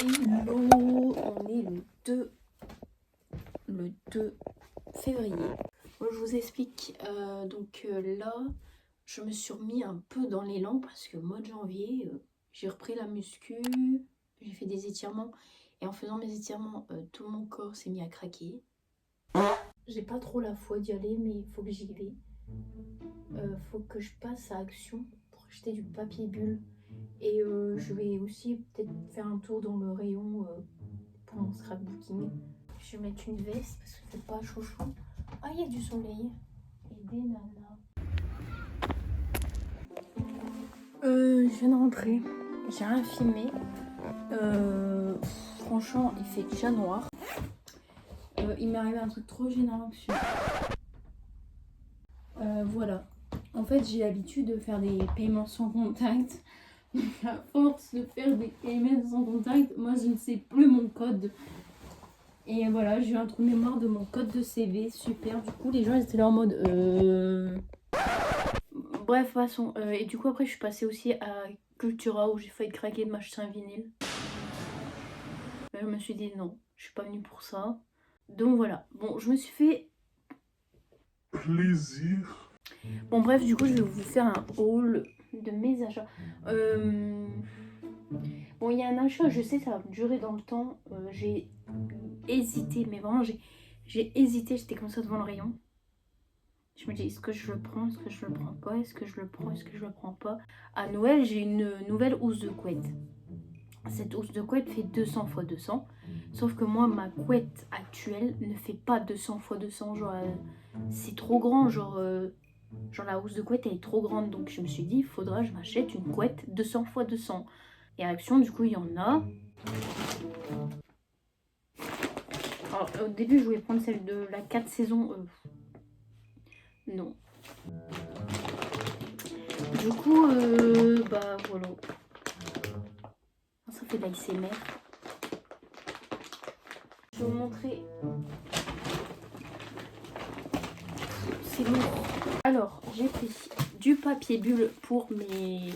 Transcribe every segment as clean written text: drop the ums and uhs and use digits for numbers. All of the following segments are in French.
Hello, on est le 2 février. Bon, je vous explique. Là, je me suis remis un peu dans l'élan parce que mois de janvier, j'ai repris la muscu, j'ai fait des étirements et en faisant mes étirements, tout mon corps s'est mis à craquer. J'ai pas trop la foi d'y aller, mais il faut que j'y vais. Faut que je passe à Action pour acheter du papier bulle. Et je vais aussi peut-être faire un tour dans le rayon pour mon scrapbooking. Je vais mettre une veste parce qu'il fait pas chaud chaud. Ah, il y a du soleil et des nanas. Je viens de rentrer. J'ai rien filmé. Franchement, il fait déjà noir. Il m'est arrivé un truc trop gênant dessus. Voilà. En fait, j'ai l'habitude de faire des paiements sans contact. À force de faire des paiements sans contact, moi je ne sais plus mon code. Et voilà, j'ai eu un trou de mémoire de mon code de CV, super. Du coup, les gens ils étaient là en mode Bref, passons. Et du coup, après, je suis passée aussi à Cultura où j'ai failli craquer de m'acheter un vinyle. Je me suis dit non, je suis pas venue pour ça. Donc voilà. Bon, je me suis fait plaisir. Bon, bref, du coup, je vais vous faire un haul de mes achats. Bon, il y a un achat, je sais, ça va durer dans le temps. J'ai hésité, mais vraiment, j'ai hésité. J'étais comme ça devant le rayon. Je me dis, est-ce que je le prends, est-ce que je le prends pas, est-ce que je le prends, est-ce que je le prends pas. À Noël, j'ai une nouvelle housse de couette. Cette housse de couette fait 200 x 200. Sauf que moi, ma couette actuelle ne fait pas 200 x 200. Genre, c'est trop grand. Genre, la housse de couette, elle est trop grande. Donc, je me suis dit, il faudra que je m'achète une couette 200 x 200. Et à Action, du coup, il y en a. Alors, au début, je voulais prendre celle de la 4 saisons. Non. Du coup, bah voilà. Ça fait de l'ASMR. Je vais vous montrer. C'est lourd. Alors, j'ai pris du papier bulle pour mes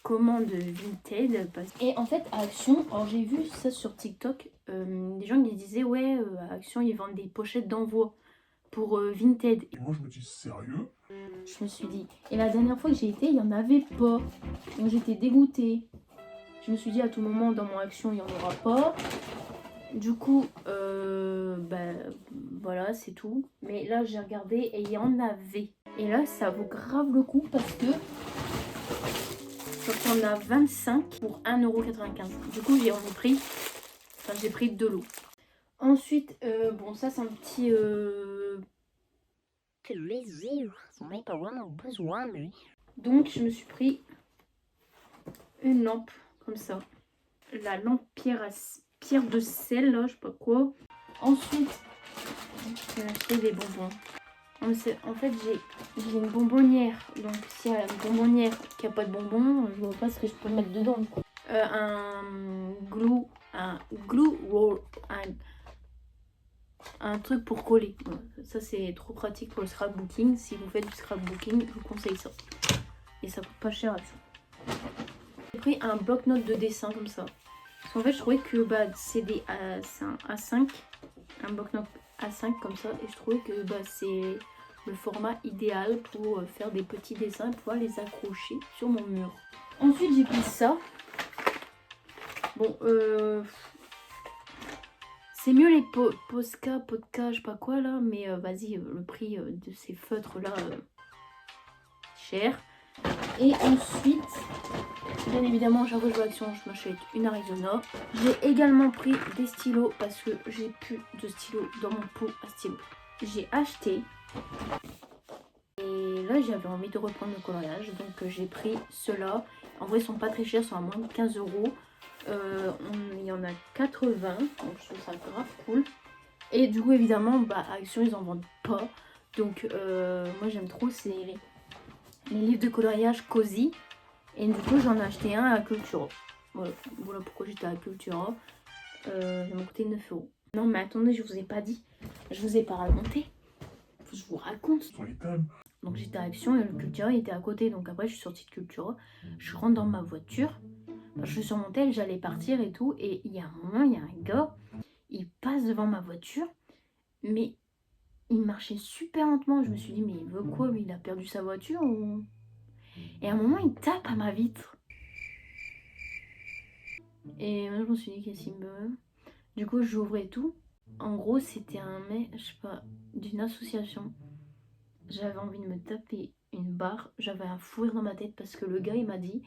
commandes Vinted. Et en fait, à Action, alors j'ai vu ça sur TikTok, des gens qui disaient ouais, à Action, ils vendent des pochettes d'envoi pour Vinted. Et moi je me dis sérieux? Je me suis dit, et la dernière fois que j'ai été, il n'y en avait pas. Donc j'étais dégoûtée. Je me suis dit à tout moment dans mon Action, il n'y en aura pas. Du coup, voilà, c'est tout. Mais là, j'ai regardé et il y en avait. Et là, ça vaut grave le coup parce que on a 25 pour 1,95 €. Du coup, j'ai pris de l'eau. Ensuite, bon, ça, c'est un petit... Donc, je me suis pris une lampe comme ça. La lampe pierre de sel, là, je sais pas quoi. Ensuite, j'ai acheté des bonbons. En fait, j'ai une bonbonnière. Donc, s'il y a une bonbonnière qui n'a pas de bonbons, je vois pas ce que je peux mettre dedans. Un glue roll, un truc pour coller. Voilà. Ça, c'est trop pratique pour le scrapbooking. Si vous faites du scrapbooking, je vous conseille ça. Et ça coûte pas cher à ça. J'ai pris un bloc-notes de dessin comme ça. Parce qu'en fait, je trouvais que c'est un A5. Un bloc-notes A5 comme ça. Et je trouvais que c'est le format idéal pour faire des petits dessins et pouvoir les accrocher sur mon mur. Ensuite, j'ai pris ça. Bon, c'est mieux les Posca, je sais pas quoi là, mais vas-y, le prix de ces feutres là, cher. Et ensuite, bien évidemment, chaque fois que je vais à Action, je m'achète une Arizona. J'ai également pris des stylos parce que j'ai plus de stylos dans mon pot à stylos. J'ai acheté. Et là, j'avais envie de reprendre le coloriage. Donc, j'ai pris ceux-là. En vrai, ils sont pas très chers, ils sont à moins de 15 €. Il y en a 80. Donc, je trouve ça grave cool. Et du coup, évidemment, à Action, ils en vendent pas. Donc, moi, j'aime trop, c'est les livres de coloriage Cozy. Et du coup, j'en ai acheté un à Cultura. Voilà pourquoi j'étais à Cultura. Ça m'a coûté 9 €. Non, mais attendez, je vous ai pas dit. Je vous ai pas raconté. Faut que je vous raconte. Donc j'étais à Action et le Cultura était à côté. Donc après, je suis sortie de Cultura. Je rentre dans ma voiture. Je suis sur mon tel, j'allais partir et tout. Et il y a un moment, il y a un gars, il passe devant ma voiture, mais il marchait super lentement. Je me suis dit, mais il veut quoi lui? Il a perdu sa voiture ou... Et à un moment, il tape à ma vitre. Et moi, je me suis dit, qu'est-ce qu'il me veut? Du coup, j'ouvrais tout. En gros, c'était un mec, je sais pas, d'une association. J'avais envie de me taper une barre. J'avais un fou rire dans ma tête parce que le gars, il m'a dit,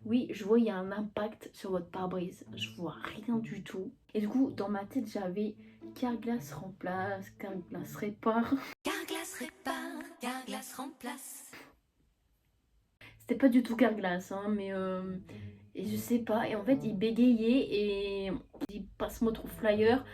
oui, je vois, il y a un impact sur votre pare-brise. Je vois rien du tout. Et du coup, dans ma tête, j'avais Carglass remplace, Carglass répare. Carglass répare, Carglass remplace. C'était pas du tout Carglass, hein, mais et je sais pas. Et en fait, il bégayait et il dit, passe-moi ton flyer.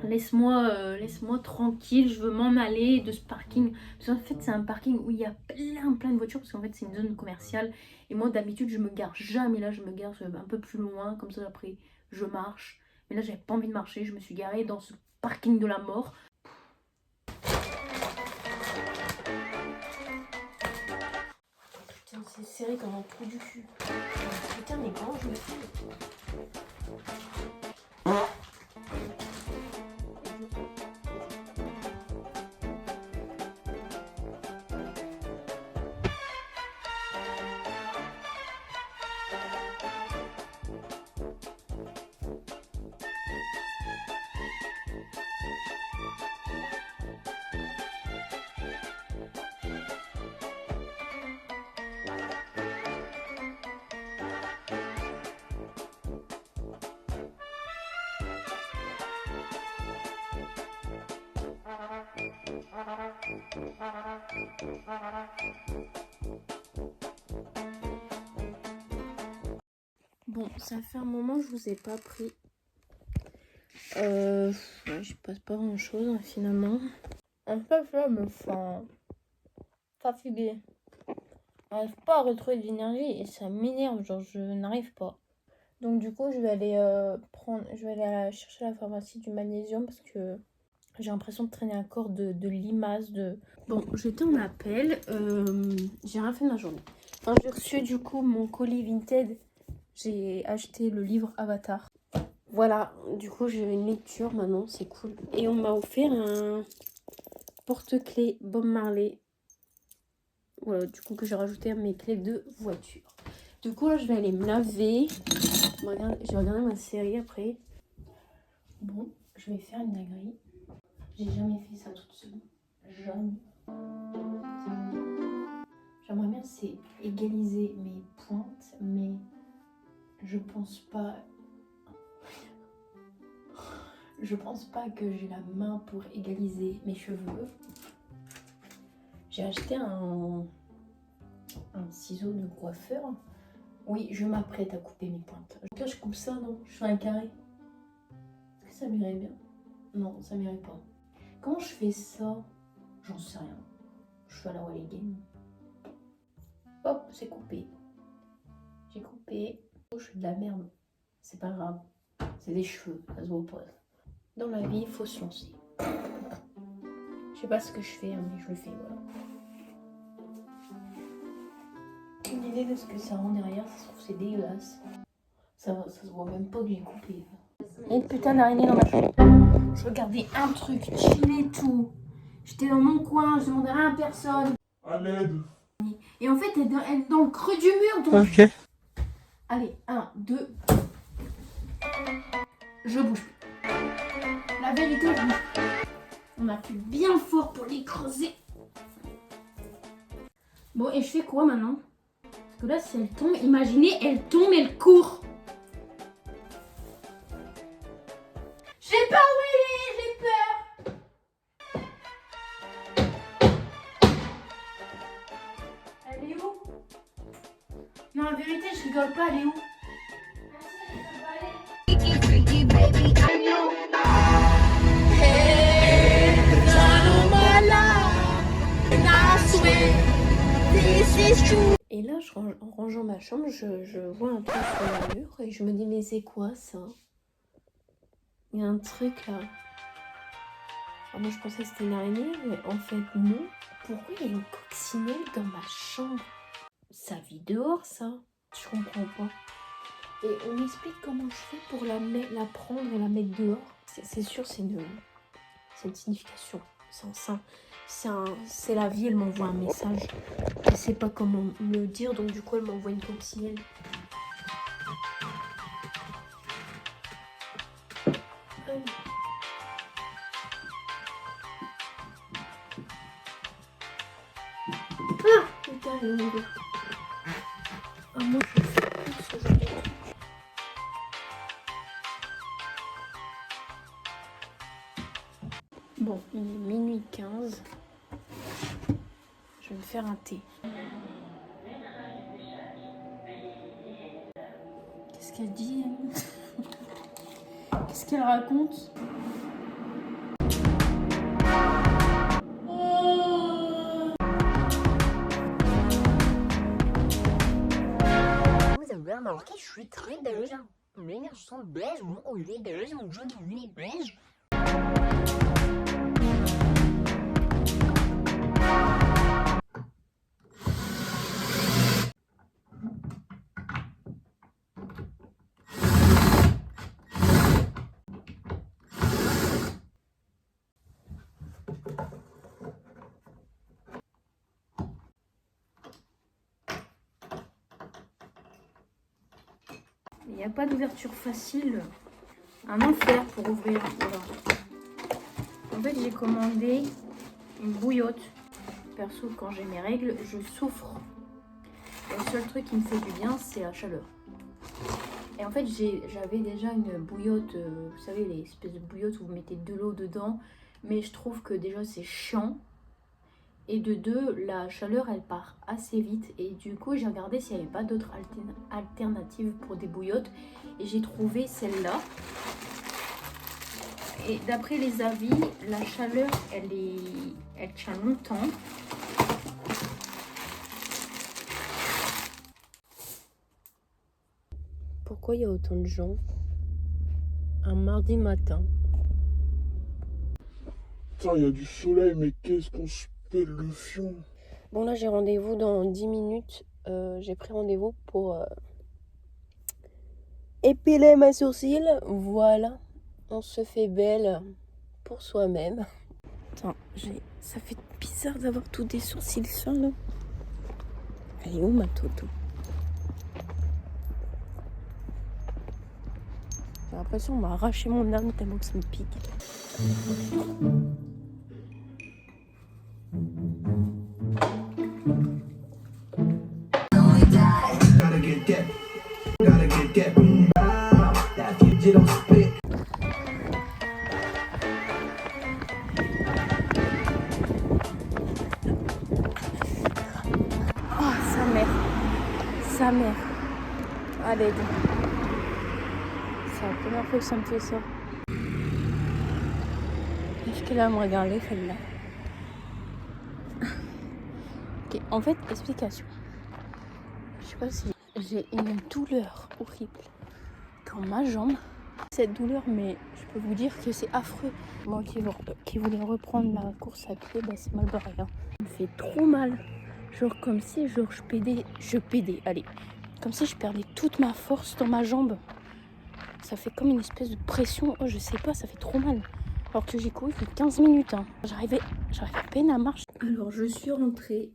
Laisse-moi tranquille, je veux m'en aller de ce parking. Parce qu'en fait, c'est un parking où il y a plein de voitures. Parce qu'en fait, c'est une zone commerciale. Et moi, d'habitude, je me gare jamais là. Je me gare un peu plus loin. Comme ça, après, je marche. Mais là, j'avais pas envie de marcher. Je me suis garée dans ce parking de la mort. Putain, c'est serré comme un trou du cul. Putain, mais comment je me fais? Bon, ça fait un moment que je vous ai pas pris. Ouais, je passe pas grand chose hein, finalement. En fait, là, me sens fatiguée. J'arrive pas à retrouver de l'énergie et ça m'énerve, genre je n'arrive pas. Donc du coup, je vais aller chercher à la pharmacie du magnésium parce que j'ai l'impression de traîner un corps de limaces. Bon, j'étais en appel, j'ai rien fait de ma journée. Quand j'ai reçu du coup mon colis Vinted, j'ai acheté le livre Avatar. Voilà, du coup j'ai une lecture maintenant, c'est cool. Et on m'a offert un porte-clés Bob Marley. Voilà, du coup que j'ai rajouté à mes clés de voiture. Du coup là je vais aller me laver. Je vais regarder ma série après. Bon, je vais faire une dinguerie. J'ai jamais fait ça toute seule. Jamais. J'aimerais bien c'est égaliser mes pointes, mais je pense pas. Je pense pas que j'ai la main pour égaliser mes cheveux. J'ai acheté un ciseau de coiffeur. Oui, je m'apprête à couper mes pointes. Au pire, je coupe ça, non? Je fais un carré. Est-ce que ça m'irait bien? Non, ça m'irait pas. Comment je fais ça? J'en sais rien. Je fais à la Wally Game. Hop, c'est coupé. J'ai coupé. Je fais de la merde. C'est pas grave. C'est des cheveux, ça se voit pas. Dans la vie, il faut se lancer. Je sais pas ce que je fais, hein, mais je le fais, voilà. Une idée de ce que ça rend derrière, ça se trouve c'est dégueulasse. Ça se voit même pas que j'ai coupé. Une putain d'araignée dans ma chambre. Je regardais un truc, chill et tout. J'étais dans mon coin, je demandais rien à personne. À l'aide. Et en fait, elle est dans le creux du mur. Donc... Ok. Allez, 1, 2. Je bouge plus. La vérité, je bouge plus. On appuie bien fort pour les creuser. Bon, et je fais quoi maintenant? Parce que là, si elle tombe, imaginez, elle tombe, elle court. Je sais pas où elle est, j'ai peur. Elle est où? Non, en vérité, je rigole pas, elle est où? Et là, en rangeant ma chambre, je vois un truc sur le mur et je me dis, mais c'est quoi ça? Il y a un truc là. Alors moi, je pensais que c'était une araignée, mais en fait, non. Pourquoi il y a une coccinelle dans ma chambre? Ça vit dehors, ça? Je comprends pas. Et on m'explique comment je fais pour la prendre et la mettre dehors. C'est sûr, c'est une signification. C'est la vie, elle m'envoie un message. Elle sait pas comment me le dire, donc du coup elle m'envoie une coccinelle. Ah putain, elle est ouverte. Ah, moi je fais plus ce genre de truc. Bon, il est minuit 15. Je vais me faire un thé. Qu'est-ce qu'elle dit, elle? Qu'est-ce qu'elle raconte? Vous avez remarqué, je suis très belge. Les garçons belges, moi, au lieu de belge, on joue du lait belge. Il n'y a pas d'ouverture facile. Un enfer pour ouvrir. Voilà. En fait, j'ai commandé une bouillotte. Perso, quand j'ai mes règles, je souffre. Et le seul truc qui me fait du bien, c'est la chaleur. Et en fait, j'avais déjà une bouillotte, vous savez, les espèces de bouillottes où vous mettez de l'eau dedans. Mais je trouve que déjà, c'est chiant. Et de deux, la chaleur, elle part assez vite. Et du coup, j'ai regardé s'il n'y avait pas d'autres alternatives pour des bouillottes. Et j'ai trouvé celle-là. Et d'après les avis, la chaleur, elle tient longtemps. Pourquoi il y a autant de gens un mardi matin? Putain, il y a du soleil, mais qu'est-ce qu'on se pèle le fion. Bon, là, j'ai rendez-vous dans 10 minutes. J'ai pris rendez-vous pour épiler mes sourcils. Voilà, on se fait belle pour soi-même. Attends, ça fait bizarre d'avoir tous des sourcils fins, là. Elle est où, ma toto? J'ai l'impression qu'on m'a arraché mon âme tellement que ça me pique. Oh, sa mère. Allez, c'est la première fois que ça me fait ça. Est-ce qu'elle va me regarder, celle-là? Ok, en fait, explication. Je sais pas si j'ai une douleur horrible dans ma jambe. Cette douleur, mais je peux vous dire que c'est affreux. Moi qui voulais reprendre ma course à pied, bah c'est mal barré. Hein. Ça me fait trop mal. Genre comme si je pédais, allez. Comme si je perdais toute ma force dans ma jambe. Ça fait comme une espèce de pression. Oh, je sais pas, ça fait trop mal. Alors que j'ai couru depuis 15 minutes. Hein. J'arrivais à peine à marcher. Alors, je suis rentrée.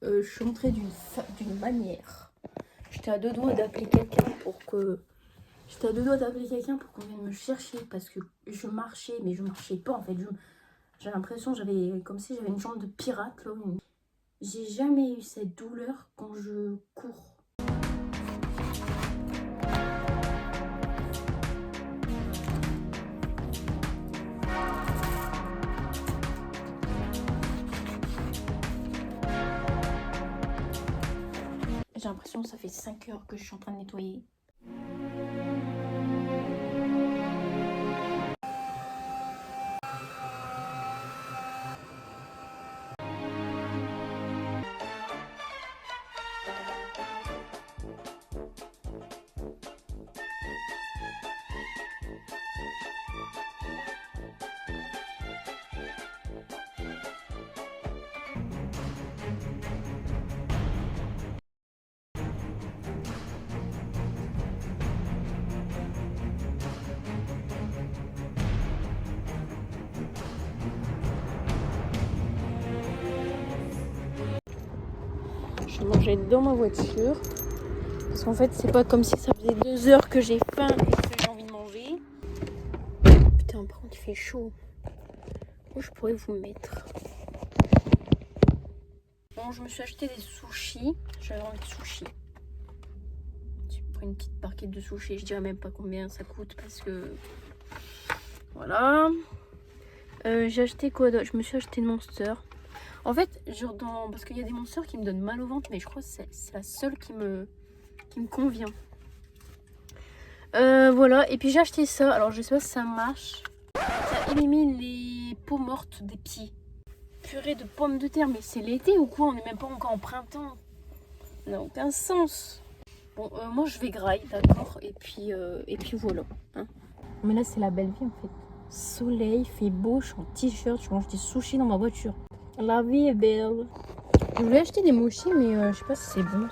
D'une manière. J'étais à deux doigts d'appeler quelqu'un pour qu'on vienne me chercher. Parce que je marchais, mais je marchais pas en fait. J'ai l'impression, comme si j'avais une jambe de pirate. Là. J'ai jamais eu cette douleur quand je cours. J'ai l'impression que ça fait 5 heures que je suis en train de nettoyer. Je mangeais dans ma voiture. Parce qu'en fait, c'est pas comme si ça faisait 2 heures que j'ai faim et que j'ai envie de manger. Putain, par contre, il fait chaud. Où je pourrais vous mettre? Bon, je me suis acheté des sushis. J'avais envie de sushis. J'ai pris une petite barquette de sushis. Je dirais même pas combien ça coûte parce que... Voilà. J'ai acheté quoi d'autre? Je me suis acheté une Monster. En fait, genre parce qu'il y a des Monsters qui me donnent mal au ventre, mais je crois que c'est la seule qui me convient. Voilà, et puis j'ai acheté ça. Alors je sais pas si ça marche. Ça élimine les peaux mortes des pieds. Purée de pommes de terre, mais c'est l'été ou quoi? On n'est même pas encore en printemps. Ça n'a aucun sens. Bon, moi je vais graille, d'accord, et puis voilà. Hein. Mais là c'est la belle vie en fait. Soleil, fait beau, je suis en t-shirt, je mange des sushis dans ma voiture. La vie est belle. Je voulais acheter des mochis, mais je sais pas si c'est bon.